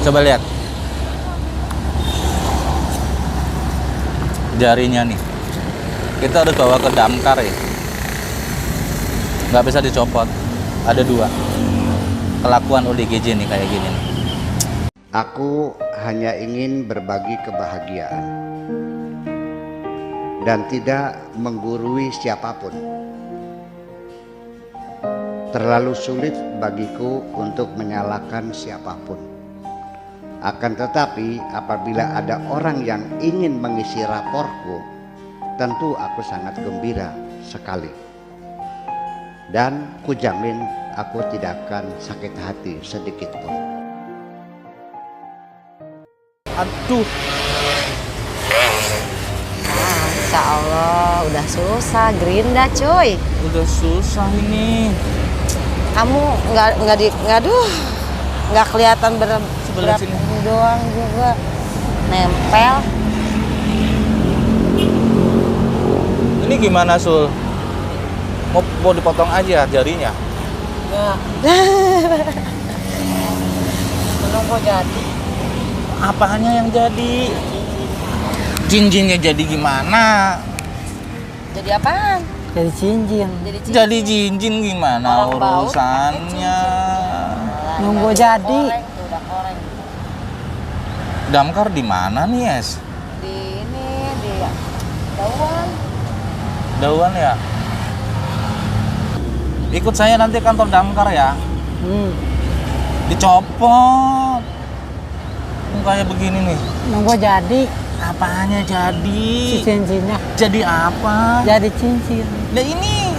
Coba lihat jarinya nih. Kita harus bawa ke damkar ya. Nggak bisa dicopot. Ada 2. Kelakuan ODGJ nih kayak gini nih. Aku hanya ingin berbagi kebahagiaan dan tidak menggurui siapapun. Terlalu sulit bagiku untuk menyalahkan siapapun. Akan tetapi apabila ada orang yang ingin mengisi raporku, tentu aku sangat gembira sekali. Dan kujamin aku tidak akan sakit hati sedikit pun. Aduh. Insya Allah udah susah gerinda cuy. Udah susah ini. Kamu nggak kelihatan berat sini. doang juga nempel. Ini gimana Sul? Mau dipotong aja jarinya? Nggak. Belum kok jadi. Apanya yang jadi? Jinjinnya jadi gimana? Jadi apaan? Jadi cincin. Jadi jinjin gimana Orang bau urusannya? Nunggu jadi. Udah koreng. Damkar di mana nih, Es? Di Dauan. Dauan ya? Ikut saya nanti kantor damkar ya. Dicopot. Kayak begini nih. Nunggu jadi. Apanya jadi? Si cincinnya. Jadi apa? Jadi cincin. Nah ini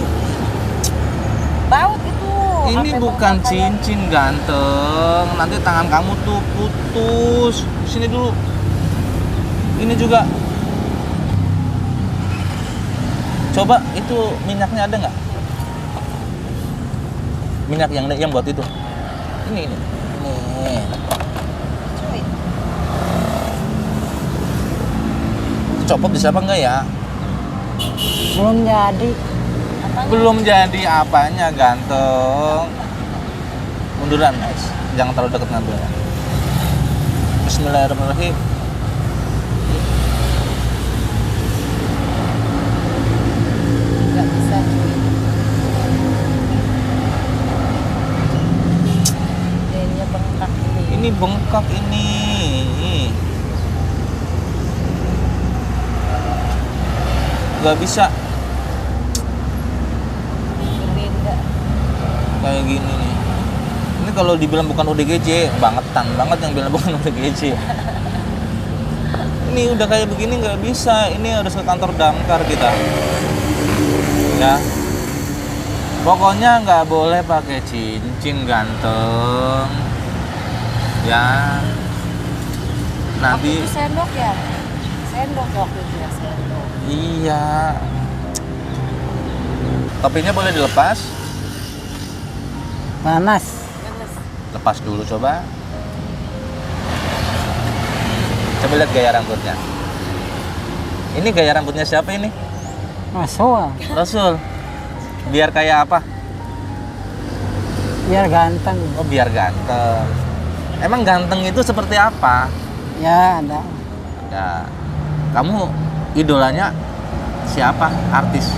Baut itu. Ini Sampai bukan bengkak aja. cincin ganteng. Nanti tangan kamu tuh putus. Sini dulu. Ini juga. Coba itu minyaknya ada nggak? Minyak yang buat itu. Ini. Nih. Cuy. Copot bisa apa enggak ya? Belum jadi. Apanya? Belum jadi apanya ganteng. Munduran guys. Jangan terlalu dekat ngambilnya. Bismillahirrahmanirrahim. Nggak bisa cuy. Jadinya bengkak ini. Ini bengkak ini. Gak bisa Gerinda. kayak gini nih. Ini kalau dibilang bukan ODGJ, bangetan banget yang bilang bukan ODGJ. Ini udah kayak begini nggak bisa. Ini harus ke kantor damkar kita. Ya. Pokoknya nggak boleh pakai cincin ganteng. Ya. Waktu Nanti itu sendok ya? Sendok waktu itu ya, sendok. iya. Topinya boleh dilepas. Panas. Lepas dulu coba. Coba lihat gaya rambutnya. Ini gaya rambutnya siapa ini? Masuk. Rasul. Biar kayak apa? Biar ganteng. Oh, biar ganteng. Emang ganteng itu seperti apa? Ya ada. Ya. Kamu idolanya siapa? Artis?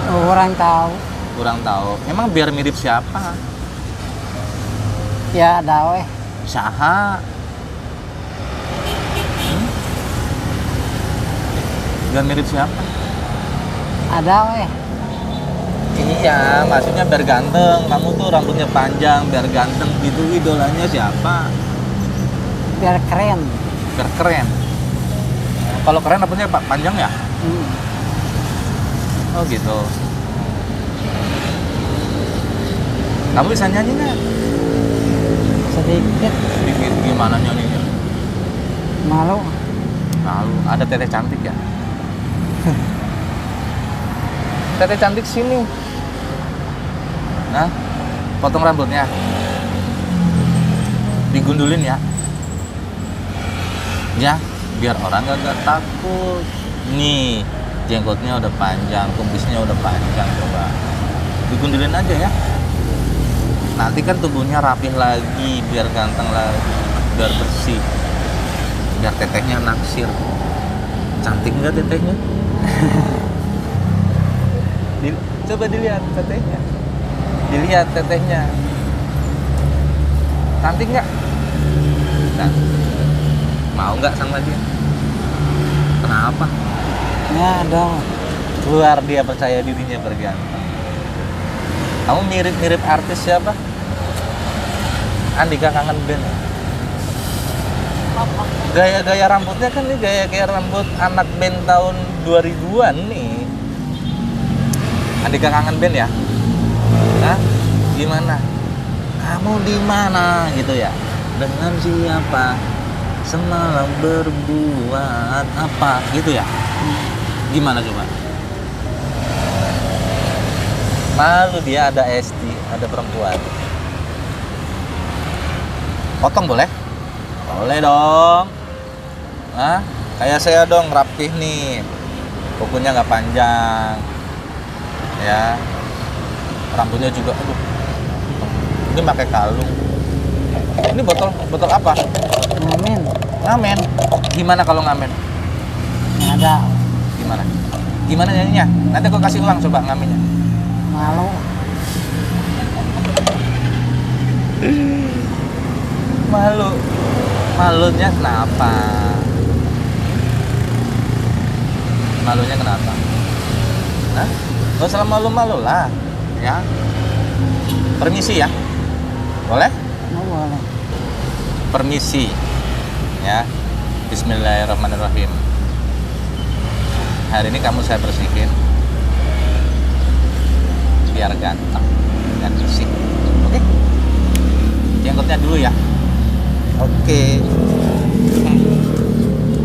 Orang tahu. Kurang tahu. Emang biar mirip siapa? Ya ada weh. Saha? Biar mirip siapa? Ada weh. Iya, maksudnya biar ganteng. Kamu tuh rambutnya panjang, biar ganteng gitu. Idolanya siapa? Biar keren. Biar keren. Kalau keren rambutnya panjang ya? Oh gitu. Kamu bisa nyanyi nggak? Sedikit. Sedikit gimana nyanyinya? Malu. Lalu ada teteh cantik ya? Teteh cantik sini. Nah, potong rambutnya. Digundulin ya. Ya, biar orang gak takut. Nih, jenggotnya udah panjang, kumisnya udah panjang, coba digundulin aja ya. Nanti kan tubuhnya rapih lagi, biar ganteng lagi, biar bersih, biar tetehnya naksir. Cantik nggak tetehnya? Coba dilihat tetehnya. Dilihat tetehnya. Cantik nggak? Nah, mau nggak sama dia? Kenapa? Ya dong. Keluar dia percaya dirinya berganteng. Kamu mirip-mirip artis siapa? Andika Kangen Band. Gaya-gaya rambutnya kan nih gaya-gaya rambut anak band tahun 2000-an nih. Andika Kangen Band ya? Hah? Gimana? Kamu di mana gitu ya? Dengan siapa? Semalam berbuat apa? Gitu ya? Gimana coba? Malu dia, ada SD, ada perempuan. Potong boleh? Boleh dong. Hah? Kayak saya dong, rapih nih. Kukunya nggak panjang. Ya. Rambutnya juga, aduh. Ini pakai kalung. Ini botol apa? Ngamen. Ngamen. Gimana kalau ngamen? Nggak ada. Gimana? Gimana nyanyinya? Nanti aku kasih uang coba ngamennya. Malu. Malu. Malunya kenapa? Malunya kenapa? Hah? Gak usah malu-malu lah, ya. Permisi ya. Boleh? Nggak boleh. Permisi. Ya. Bismillahirrahmanirrahim. Hari ini kamu saya bersihin biar ganteng dan bersih. Oke? Jenggotnya dulu ya. Oke.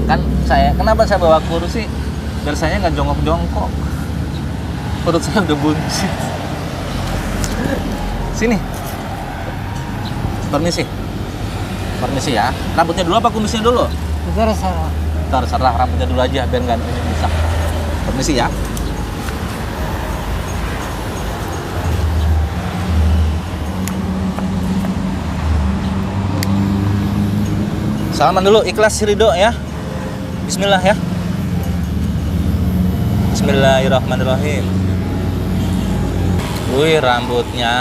Kan kenapa saya bawa kursi? Biar saya nggak jongkok-jongkok. Perut saya udah buncit. Sini. Permisi. Permisi ya. Rambutnya dulu apa kumisnya dulu? Terserah. Terserah, rambutnya dulu aja biar nggak ini bisa. Permisi ya. Salaman dulu, ikhlas ridho ya. Bismillah ya. Bismillahirrahmanirrahim. Wih, rambutnya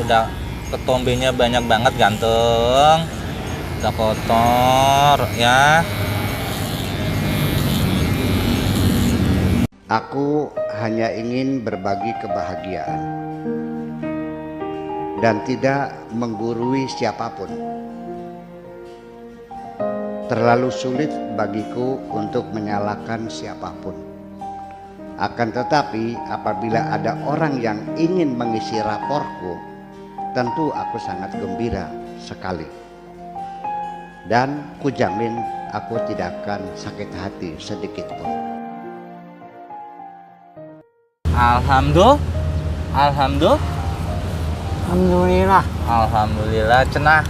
udah ketombenya banyak banget, ganteng. Udah kotor ya. Aku hanya ingin berbagi kebahagiaan dan tidak menggurui siapapun. Terlalu sulit bagiku untuk menyalahkan siapapun. Akan tetapi apabila ada orang yang ingin mengisi raporku, tentu aku sangat gembira sekali. Dan kujamin aku tidak akan sakit hati sedikit pun. Alhamdulillah. Alhamdulillah cenah.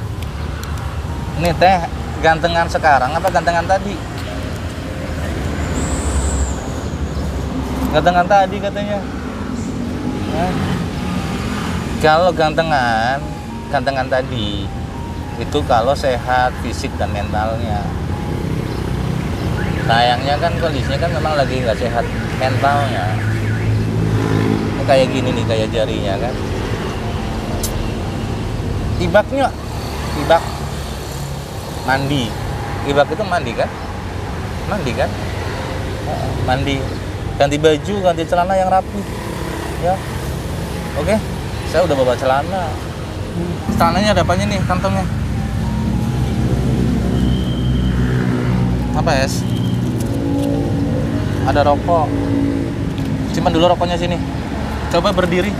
Ini teh gantengan sekarang apa gantengan tadi? Gantengan tadi katanya. Hah? Kalau gantengan tadi itu kalau sehat fisik dan mentalnya. Sayangnya kan kondisinya kan memang lagi nggak sehat mentalnya. Ini kayak gini nih, kayak jarinya kan. Ibaknya, ibak mandi. Ibak itu mandi kan? Mandi kan? Mandi. Ganti baju, ganti celana yang rapi. Ya. Oke. Saya udah bawa celana. Celananya ada apanya nih, kantongnya? Apa, Es? Ada rokok. Simpan dulu rokoknya sini. Coba berdiri.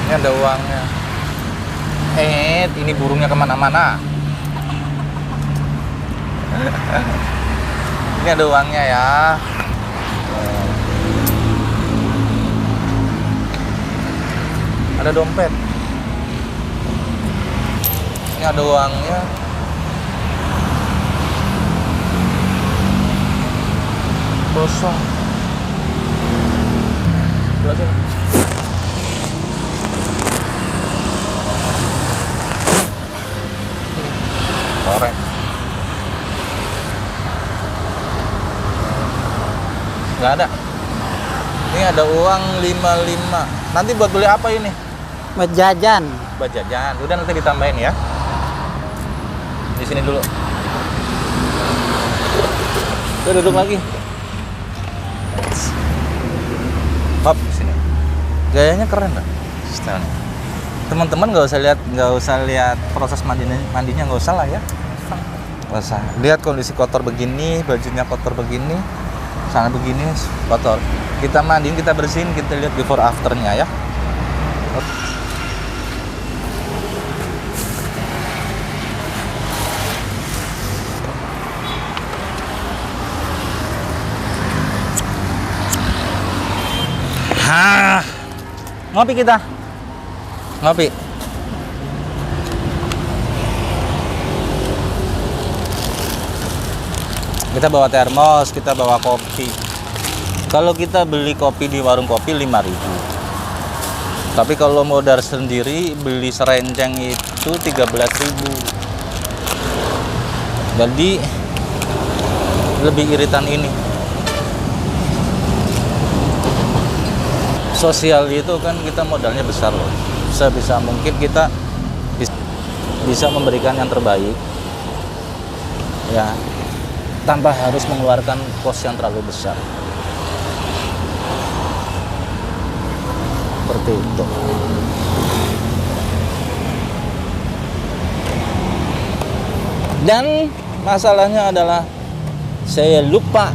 Ini ada uangnya. Ini burungnya kemana-mana. Ini ada uangnya ya. Ada dompet. Ini ada uangnya. kosong. Coba sini. Korek. Nggak ada. Ini ada uang 55. Nanti buat beli apa ini? Buat jajan. Buat jajan. Udah nanti ditambahin ya. Di sini dulu. Udah duduk lagi. Hop, sini. Gayanya keren kan? Stylenya. Teman-teman nggak usah lihat proses mandinya nggak usah lah ya. Nggak usah. Lihat kondisi kotor begini, bajunya kotor begini, sana begini kotor. Kita mandiin, kita bersihin, kita lihat before afternya ya. Hah, ngopi kita, ngopi. Kita bawa termos, kita bawa kopi. Kalau kita beli kopi di warung kopi 5.000. Tapi kalau modal sendiri beli serenceng itu 13.000. Jadi lebih iritan ini. Sosial itu kan kita modalnya besar loh. Sebisa mungkin kita bisa memberikan yang terbaik. Ya, tanpa harus mengeluarkan kos yang terlalu besar. Seperti itu. Dan masalahnya adalah saya lupa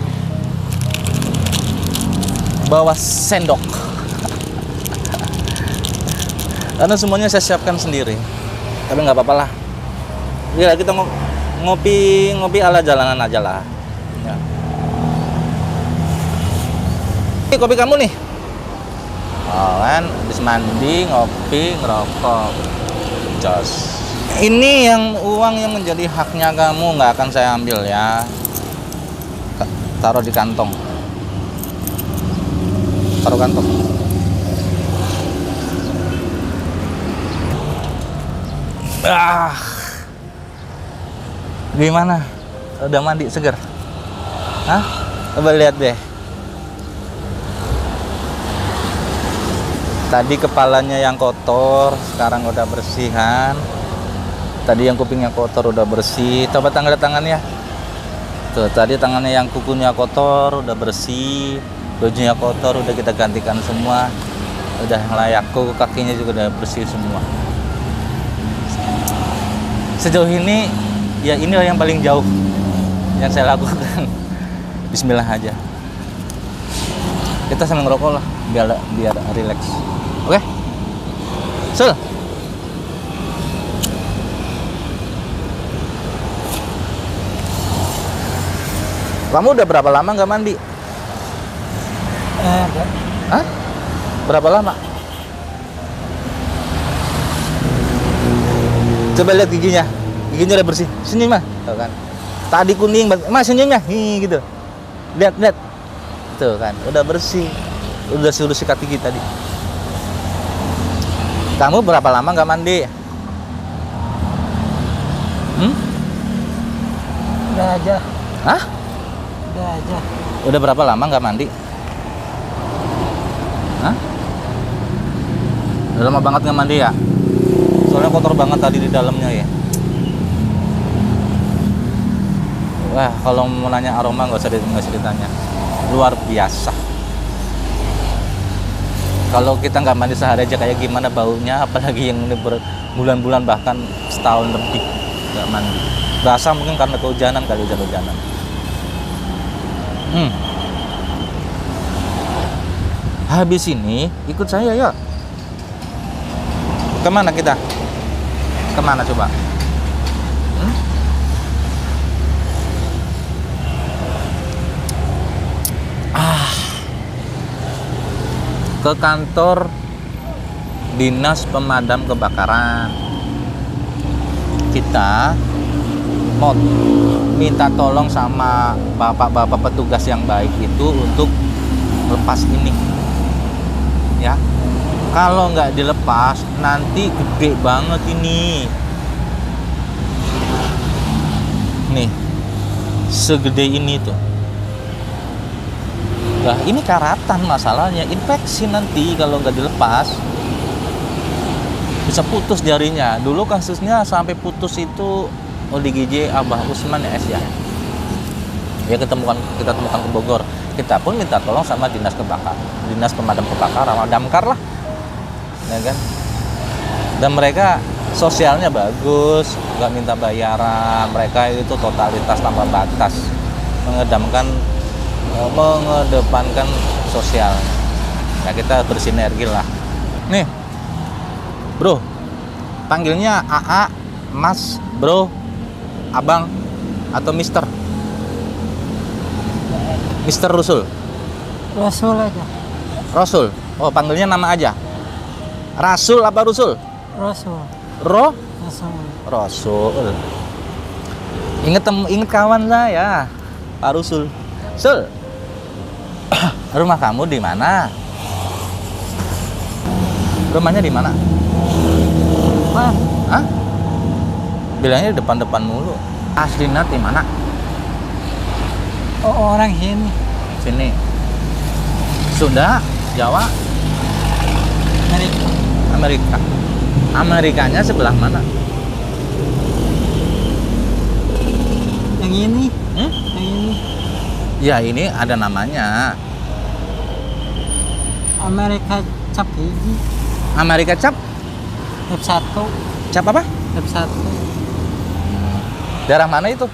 bawa sendok. Karena semuanya saya siapkan sendiri. Tapi nggak apa-apa lah. Ya kita ngopi ala jalanan aja lah. Ya. Ini kopi kamu nih. Oh kan, habis mandi, ngopi, ngerokok. Jos. Ini yang uang yang menjadi haknya kamu, nggak akan saya ambil ya. Taruh di kantong. Taruh kantong. Gimana? Udah mandi seger? Hah? Coba lihat deh. Tadi kepalanya yang kotor, sekarang udah bersihan. Tadi yang kupingnya kotor udah bersih. Coba tangannya. Tuh, tadi tangannya yang kukunya kotor udah bersih. Bajunya kotor udah kita gantikan semua. Udah layak, kuku kakinya juga udah bersih semua. Sejauh ini ya inilah yang paling jauh yang saya lakukan. Bismillah aja. Kita sambil ngerokok lah biar relax. Oke? Sul. Kamu udah berapa lama nggak mandi? Hah? Berapa lama? Coba lihat giginya udah bersih. Senyum mah, tuh kan. Tadi kuning, mas senyumnya, gitu. Lihat. Tuh kan, udah bersih. Udah sikat gigi tadi. Kamu berapa lama nggak mandi? Udah aja. Hah? Udah aja. Udah berapa lama nggak mandi? Hah? Udah lama banget nggak mandi ya? Soalnya kotor banget tadi di dalamnya ya. Wah, kalau mau nanya aroma nggak usah ditanya. Luar biasa. Kalau kita nggak mandi sehari aja kayak gimana baunya, apalagi yang ini berbulan-bulan bahkan setahun lebih nggak mandi. Basah mungkin karena kehujanan kali, hujan-hujanan. Habis ini ikut saya ya. Kemana kita? Kemana coba? Ke kantor Dinas Pemadam Kebakaran. Kita mau minta tolong sama bapak-bapak petugas yang baik itu untuk lepas ini ya. Kalau nggak dilepas nanti gede banget ini nih, segede ini tuh. Nah ini karatan masalahnya, infeksi nanti kalau nggak dilepas bisa putus jarinya. Dulu kasusnya sampai putus itu ODGJ Abah Usman ya, ya. Ya kita temukan ke Bogor. Kita pun minta tolong sama dinas pemadam kebakaran, sama damkar lah, ya kan. Dan mereka sosialnya bagus, nggak minta bayaran. Mereka itu totalitas tanpa batas, mengedepankan sosial. Nah kita bersinergi lah. Nih, bro, panggilnya AA, Mas, Bro, Abang, atau Mister? Mister Rusul. Rasul aja. Rasul. Oh, panggilnya nama aja. Rasul apa Rusul? Rasul. Rasul. Rasul. Ingat kawan saya, Pak Rusul. Sul. Rumah kamu di mana? Rumahnya di mana? Mana? Hah? Bilangnya di depan-depan mulu. Aslinya di mana? Oh, orang sini. Sini. Sunda, Jawa, Amerika. Amerika. Amerikanya sebelah mana? Yang ini. Hmm? Yang ini. Ya ini ada namanya. Amerika cap hiji. Amerika cap. Cap 1. Cap apa? Cap 1. Daerah mana itu?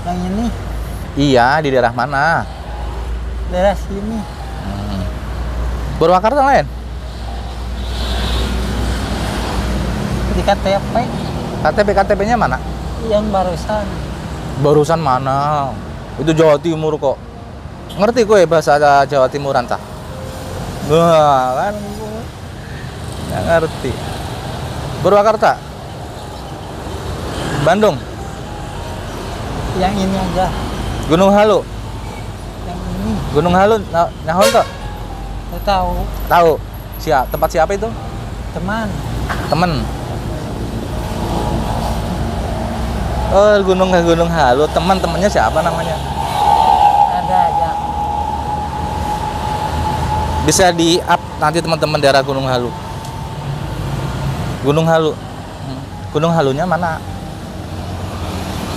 Yang ini. Iya, di daerah mana? Daerah sini. Purwakarta lain? Di KTP. KTP-nya mana? Yang barusan. Barusan mana? Itu Jawa Timur kok. Ngerti kowe bahasa Jawa Timuran tah? Wah, kan nggak ngerti. Purwakarta? Bandung? Yang ini aja. Gunung Halu? Yang ini. Gunung Halu nahon kok? Saya tahu. Tahu. Tempat siapa itu? Teman. Temen. Oh, Gunung Halu. Temannya siapa namanya? Ada aja. Bisa di-up nanti teman-teman daerah Gunung Halu. Gunung Halu. Gunung Halunya mana?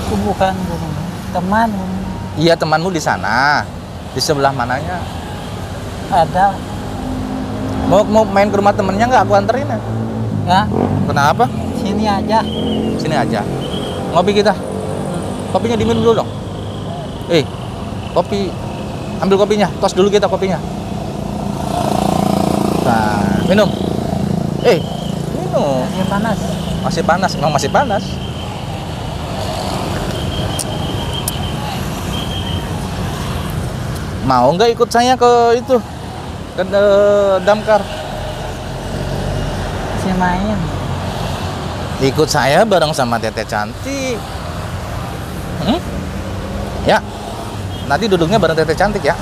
Itu bukan gunung. Teman. Iya, temanmu di sana. Di sebelah mananya? Ada. Mau main ke rumah temennya nggak? Aku anterin ya. Enggak. Kenapa? Sini aja. Sini aja. Ngopi kita. Kopinya diminum dulu dong. Kopi. Ambil kopinya. Tos dulu kita kopinya. Nah, minum. Minum. Masih panas. Masih panas. Emang masih panas. Mau nggak ikut saya ke itu? Ke damkar. Masih main. Ikut saya bareng sama Tete Cantik. Ya. Nanti duduknya bareng Tete Cantik ya.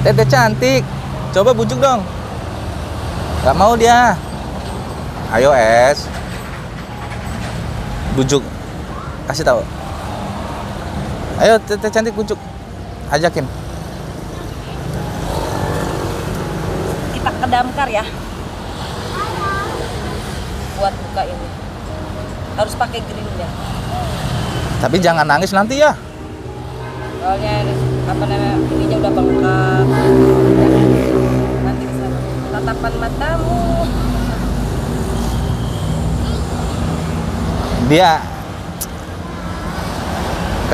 Tete Cantik, coba bujuk dong. Gak mau dia. Ayo Es. Bujuk. Kasih tahu. Ayo Tete Cantik bujuk. Ajakin. Kita ke damkar ya. Buat buka ini. Harus pakai gerinda. Tapi jangan nangis nanti ya. Soalnya ininya udah bengkak. Nanti bisa tatapan matamu. Dia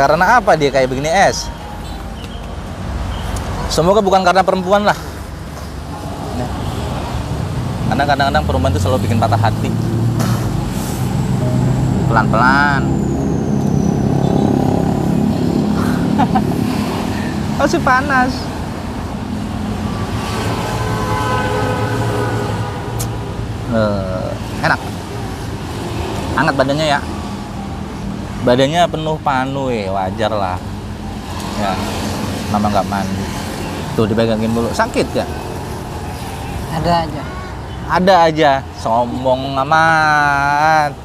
karena apa dia kayak begini Es? Semoga bukan karena perempuan lah. Karena kadang-kadang perempuan itu selalu bikin patah hati. Pelan-pelan. Masih panas. Enak. Hangat badannya ya. badannya penuh panu wajar lah ya, nama nggak mandi. Tuh dipegangin dulu, sakit ya? Ada aja. Ada aja, sombong amat.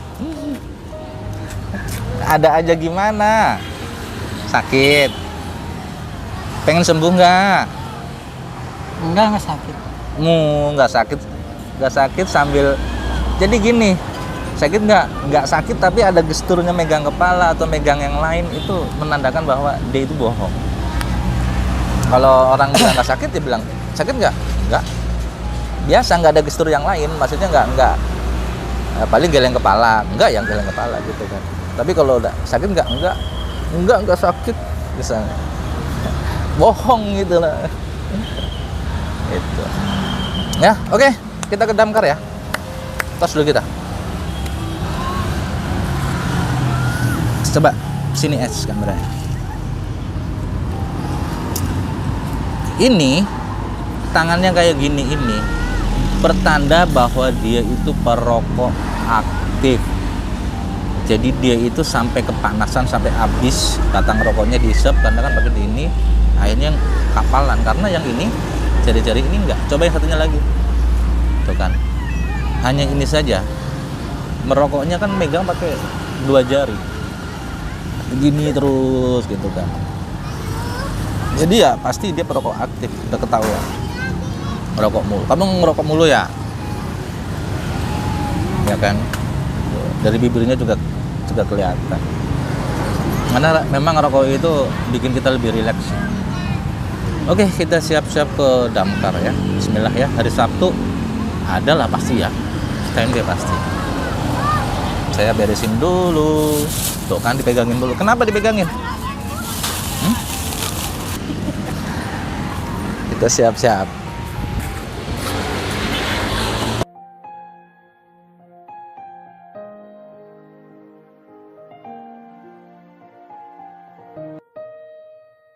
Ada aja gimana? Sakit. Pengen sembuh nggak? Enggak sakit. Nggak sakit sambil. Jadi gini, sakit nggak sakit tapi ada gesturnya megang kepala atau megang yang lain, itu menandakan bahwa dia itu bohong. Kalau orang bilang nggak sakit, dia bilang sakit nggak, biasa, nggak ada gestur yang lain, maksudnya nggak paling geleng kepala, nggak yang geleng kepala gitu kan. Tapi kalau udah sakit nggak sakit misalnya, bohong gitu lah. Itu ya, oke, kita ke damkar ya, tos dulu kita. Coba sini kameranya. Ini tangannya kayak gini, ini pertanda bahwa dia itu perokok aktif. Jadi dia itu sampai kepanasan, sampai habis batang rokoknya diisep, karena kan pakai ini akhirnya kapalan. Karena yang ini jari-jari ini enggak. Coba yang satunya lagi, tuh kan, hanya ini saja merokoknya kan megang pakai 2 jari begini terus gitu kan. Jadi ya pasti dia perokok aktif, udah ketahuan. Merokok mulu. Kamu ngerokok mulu ya? Ya kan? Dari bibirnya juga kelihatan. Karena memang rokok itu bikin kita lebih rileks. Oke, kita siap-siap ke damkar ya. Bismillah ya. Hari Sabtu adalah pasti ya. Standby pasti. Saya beresin dulu. Tuh kan dipegangin dulu. Kenapa dipegangin? Kita siap-siap.